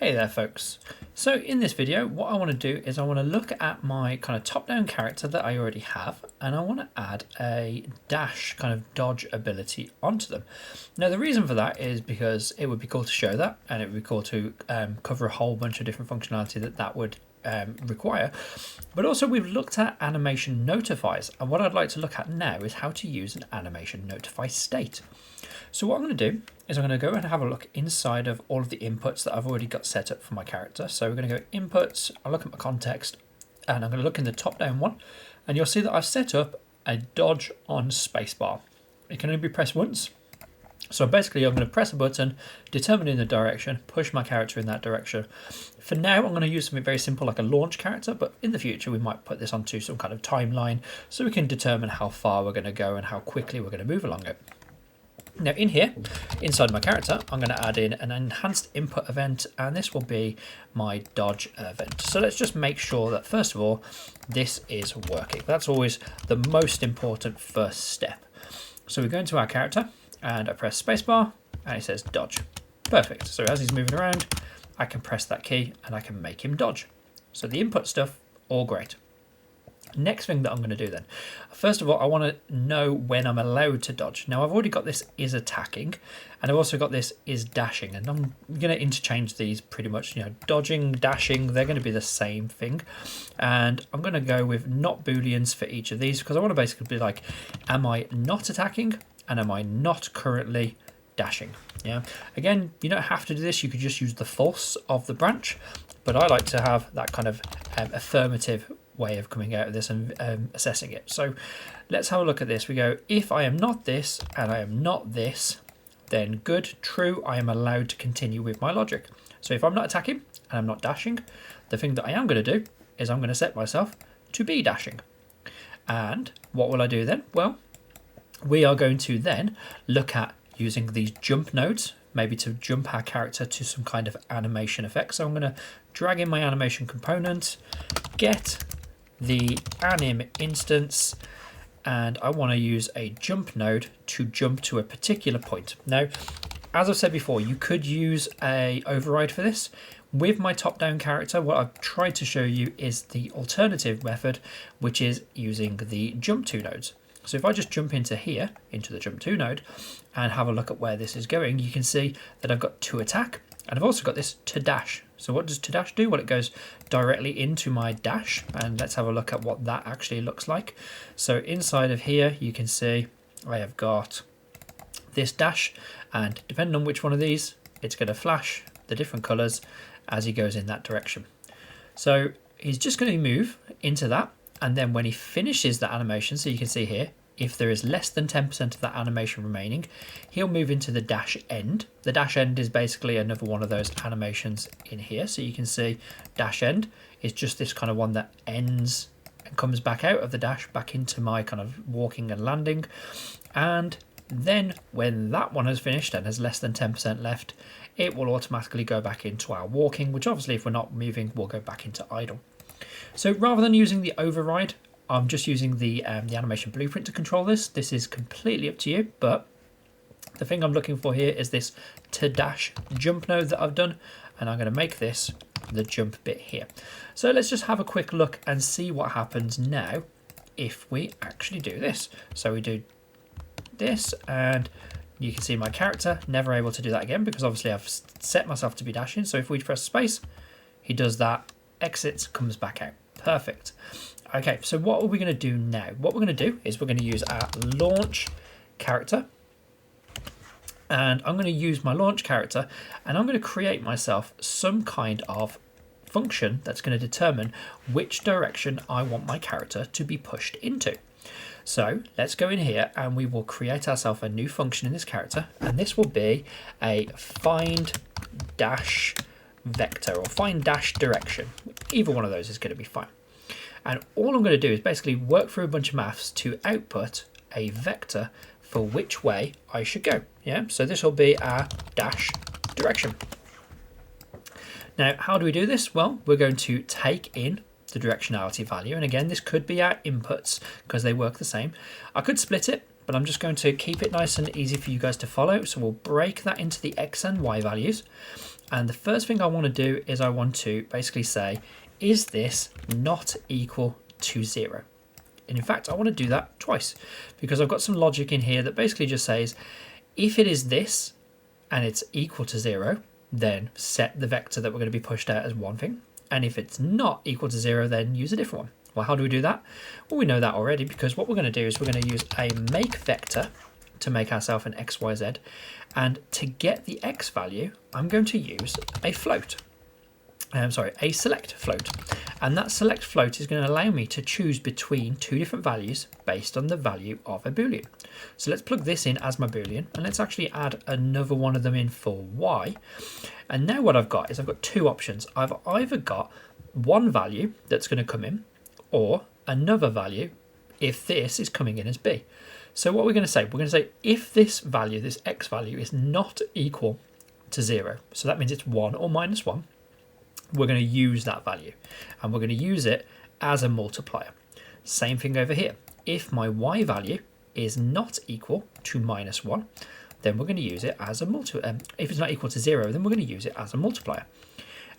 Hey there folks. So in this video what I want to do is I want to look at my kind of top-down character that I already have, and I want to add a dash kind of dodge ability onto them. Now the reason for that is because it would be cool to show that, and it would be cool to cover a whole bunch of different functionality that would require. But also we've looked at animation notifiers, and what I'd like to look at now is how to use an animation notify state. So what I'm going to do is I'm going to go and have a look inside of all of the inputs that I've already got set up for my character. So we're going to go inputs, I'll look at my context, and I'm going to look in the top down one, and you'll see that I've set up a dodge on spacebar. It can only be pressed once. So basically I'm going to press a button, determine in the direction, push my character in that direction. For now I'm going to use something very simple like a launch character, but in the future we might put this onto some kind of timeline so we can determine how far we're going to go and how quickly we're going to move along it. Now in here, inside my character, I'm going to add in an enhanced input event, and this will be my dodge event. So let's just make sure that first of all, this is working. That's always the most important first step. So we go into our character and I press spacebar and it says dodge. Perfect. So as he's moving around, I can press that key and I can make him dodge. So the input stuff, all great. Next thing that I'm going to do then, first of all, I want to know when I'm allowed to dodge. Now I've already got this is attacking, and I've also got this is dashing, and I'm going to interchange these pretty much. You know, dodging, dashing, they're going to be the same thing, and I'm going to go with not booleans for each of these because I want to basically be like, am I not attacking and am I not currently dashing? Yeah. Again, you don't have to do this. You could just use the false of the branch, but I like to have that kind of affirmative way of coming out of this and assessing it. So let's have a look at this. We go, if I am not this and I am not this, then good, true, I am allowed to continue with my logic. So if I'm not attacking and I'm not dashing, the thing that I am going to do is I'm going to set myself to be dashing. And what will I do then? Well, we are going to then look at using these jump nodes, maybe to jump our character to some kind of animation effect. So I'm going to drag in my animation component, get the anim instance, and I want to use a jump node to jump to a particular point. Now, as I've said before, you could use a override for this. With my top-down character, what I've tried to show you is the alternative method, which is using the jump to nodes. So if I just jump into here, into the jump to node, and have a look at where this is going, you can see that I've got to attack, and I've also got this to dash. So what does to dash do? Well, it goes directly into my dash, and let's have a look at what that actually looks like. So inside of here, you can see I have got this dash, and depending on which one of these, it's going to flash the different colors as he goes in that direction. So he's just going to move into that, and then when he finishes that animation, so you can see here, if there is less than 10% of that animation remaining, he'll move into the dash end. The dash end is basically another one of those animations in here. So you can see dash end is just this kind of one that ends and comes back out of the dash back into my kind of walking and landing. And then when that one has finished and has less than 10% left, it will automatically go back into our walking, which obviously if we're not moving, will go back into idle. So rather than using the override, I'm just using the animation blueprint to control this. This is completely up to you, but the thing I'm looking for here is this to dash jump node that I've done, and I'm going to make this the jump bit here. So let's just have a quick look and see what happens now if we actually do this. So we do this, and you can see my character never able to do that again because obviously I've set myself to be dashing. So if we press space, he does that, exits, comes back out. Perfect. Okay, so what are we going to do now? What we're going to do is we're going to use our launch character, and I'm going to use my launch character, and I'm going to create myself some kind of function that's going to determine which direction I want my character to be pushed into. So let's go in here and we will create ourselves a new function in this character, and this will be a find dash vector or find dash direction. Either one of those is going to be fine. And all I'm going to do is basically work through a bunch of maths to output a vector for which way I should go. Yeah, so this will be our dash direction. Now, how do we do this? Well, we're going to take in the directionality value. And again, this could be our inputs because they work the same. I could split it, but I'm just going to keep it nice and easy for you guys to follow. So we'll break that into the X and Y values. And the first thing I want to do is I want to basically say, is this not equal to 0? And in fact, I want to do that twice because I've got some logic in here that basically just says, if it is this and it's equal to 0, then set the vector that we're going to be pushed out as one thing. And if it's not equal to 0, then use a different one. Well, how do we do that? Well, we know that already because what we're going to do is we're going to use a make vector to make ourselves an x, y, z. And to get the x value, I'm going to use a float. A select float. And that select float is going to allow me to choose between two different values based on the value of a boolean. So let's plug this in as my boolean, and let's actually add another one of them in for y. And now what I've got is I've got two options. I've either got one value that's going to come in, or another value if this is coming in as b. So what we're going to say, if this value, this x value, is not equal to 0, so that means it's 1 or minus 1, we're going to use that value and we're going to use it as a multiplier. Same thing over here. If my y value is not equal to minus 1, then we're going to use it as a multiplier. If it's not equal to 0, then we're going to use it as a multiplier.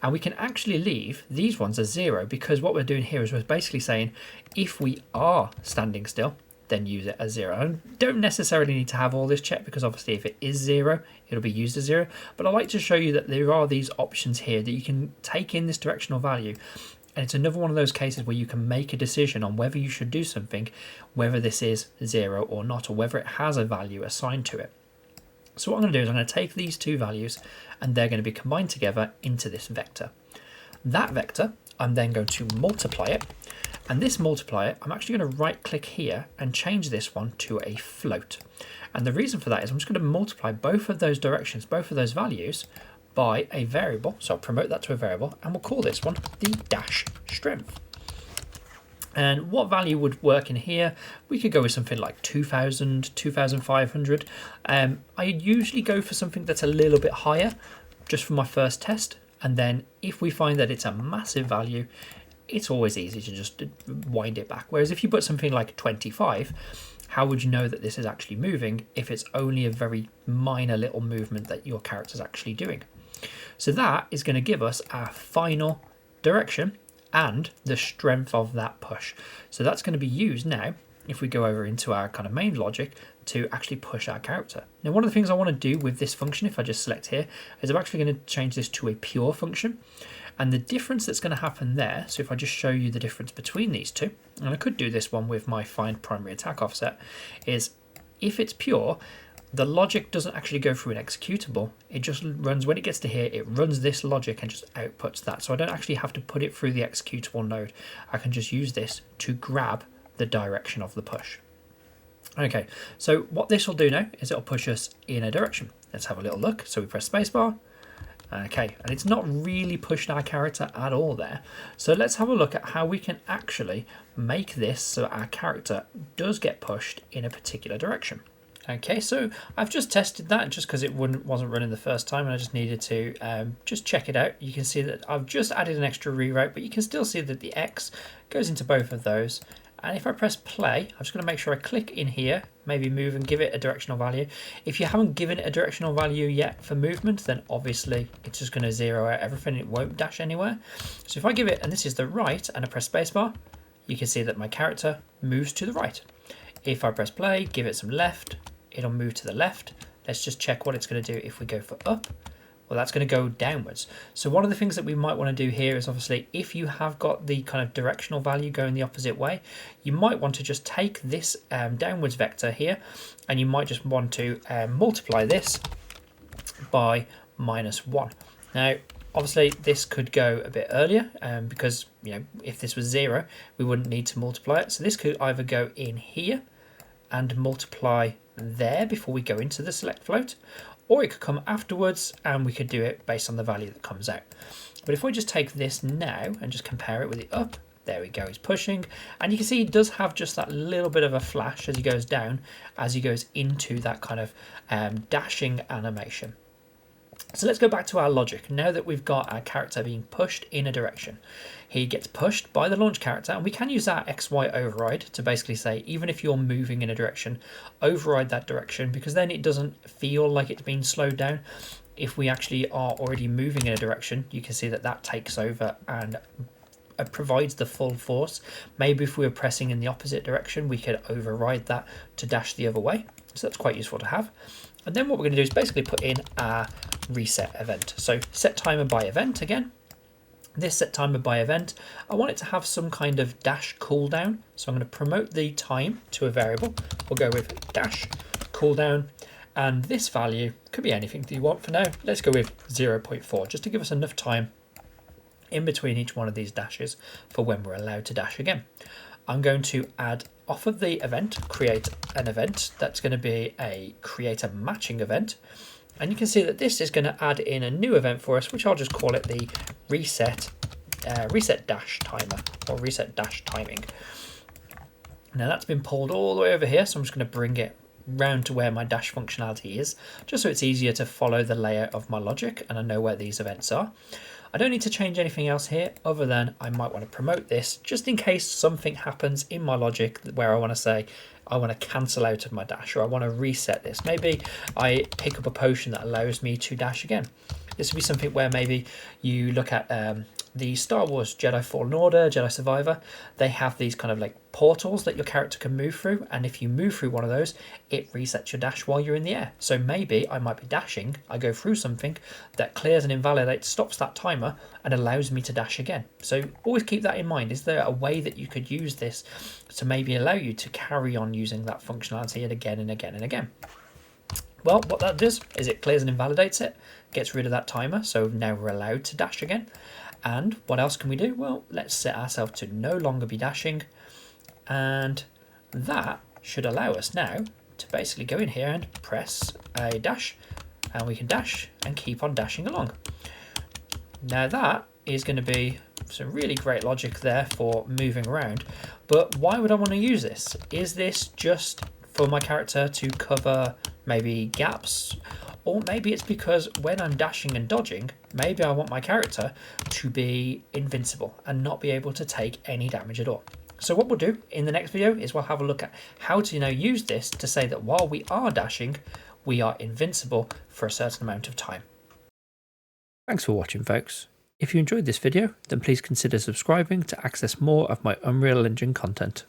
And we can actually leave these ones as 0 because what we're doing here is we're basically saying if we are standing still, then use it as 0. I don't necessarily need to have all this checked because obviously if it is 0, it'll be used as 0. But I like to show you that there are these options here that you can take in this directional value. And it's another one of those cases where you can make a decision on whether you should do something, whether this is 0 or not, or whether it has a value assigned to it. So what I'm going to do is I'm going to take these two values and they're going to be combined together into this vector. That vector, I'm then going to multiply it. And this multiplier, I'm actually going to right click here and change this one to a float. And the reason for that is I'm just going to multiply both of those directions, both of those values by a variable. So I'll promote that to a variable and we'll call this one the dash strength. And what value would work in here? We could go with something like 2000, 2500. I usually go for something that's a little bit higher just for my first test. And then if we find that it's a massive value, it's always easy to just wind it back. Whereas if you put something like 25, how would you know that this is actually moving if it's only a very minor little movement that your character's actually doing? So that is going to give us our final direction and the strength of that push. So that's going to be used now, if we go over into our kind of main logic, to actually push our character. Now, one of the things I want to do with this function, if I just select here, is I'm actually going to change this to a pure function. And the difference that's going to happen there, so if I just show you the difference between these two, and I could do this one with my find primary attack offset, is if it's pure, the logic doesn't actually go through an executable. It just runs, when it gets to here, it runs this logic and just outputs that. So I don't actually have to put it through the executable node. I can just use this to grab the direction of the push. Okay, so what this will do now is it'll push us in a direction. Let's have a little look. So we press spacebar. Okay, and it's not really pushed our character at all there. So let's have a look at how we can actually make this so our character does get pushed in a particular direction. Okay, so I've just tested that just because it wasn't running the first time and I just needed to just check it out. You can see that I've just added an extra rewrite, but you can still see that the X goes into both of those. And if I press play, I'm just going to make sure I click in here, maybe move and give it a directional value. If you haven't given it a directional value yet for movement, then obviously it's just going to zero out everything. It won't dash anywhere. So if I give it, and this is the right, and I press spacebar, you can see that my character moves to the right. If I press play, give it some left, it'll move to the left. Let's just check what it's going to do if we go for up. Well, that's going to go downwards. So one of the things that we might want to do here is obviously if you have got the kind of directional value going the opposite way, you might want to just take this downwards vector here and you might just want to multiply this by -1. Now, obviously this could go a bit earlier because, you know, if this was 0, we wouldn't need to multiply it. So this could either go in here and multiply there before we go into the select float, or it could come afterwards and we could do it based on the value that comes out. But if we just take this now and just compare it with the up, there we go, he's pushing. And you can see he does have just that little bit of a flash as he goes down, as he goes into that kind of dashing animation. So let's go back to our logic. Now that we've got our character being pushed in a direction, he gets pushed by the launch character, and we can use our XY override to basically say, even if you're moving in a direction, override that direction, because then it doesn't feel like it's being slowed down. if we actually are already moving in a direction, you can see that that takes over and provides the full force. Maybe if we were pressing in the opposite direction, we could override that to dash the other way. So that's quite useful to have. And then what we're going to do is basically put in our reset event. So set timer by event again. This set timer by event, I want it to have some kind of dash cooldown. So I'm going to promote the time to a variable. We'll go with dash cooldown. And this value could be anything that you want for now. Let's go with 0.4, just to give us enough time in between each one of these dashes for when we're allowed to dash again. I'm going to add off of the event, create an event that's going to be a create a matching event. And you can see that this is going to add in a new event for us, which I'll just call it the reset dash timer, or reset dash timing. Now that's been pulled all the way over here, so I'm just going to bring it round to where my dash functionality is, just so it's easier to follow the layout of my logic and I know where these events are. I don't need to change anything else here other than I might want to promote this just in case something happens in my logic where I want to say I want to cancel out of my dash, or I want to reset this. Maybe I pick up a potion that allows me to dash again. This would be something where maybe you look at the Star Wars Jedi Fallen Order, Jedi Survivor. They have these kind of like portals that your character can move through, and if you move through one of those, it resets your dash while you're in the air. So maybe I might be dashing, I go through something that clears and invalidates, stops that timer, and allows me to dash again. So always keep that in mind. Is there a way that you could use this to maybe allow you to carry on using that functionality again and again and again? Well, what that does is it clears and invalidates it, gets rid of that timer, so now we're allowed to dash again. And what else can we do? Well, let's set ourselves to no longer be dashing, and that should allow us now to basically go in here and press a dash, and we can dash and keep on dashing along. Now that is going to be some really great logic there for moving around, but why would I want to use this? Is this just for my character to cover maybe gaps? Or maybe it's because when I'm dashing and dodging, maybe I want my character to be invincible and not be able to take any damage at all. So what we'll do in the next video is we'll have a look at how to use this to say that while we are dashing, we are invincible for a certain amount of time. Thanks for watching, folks. If you enjoyed this video, then please consider subscribing to access more of my Unreal Engine content.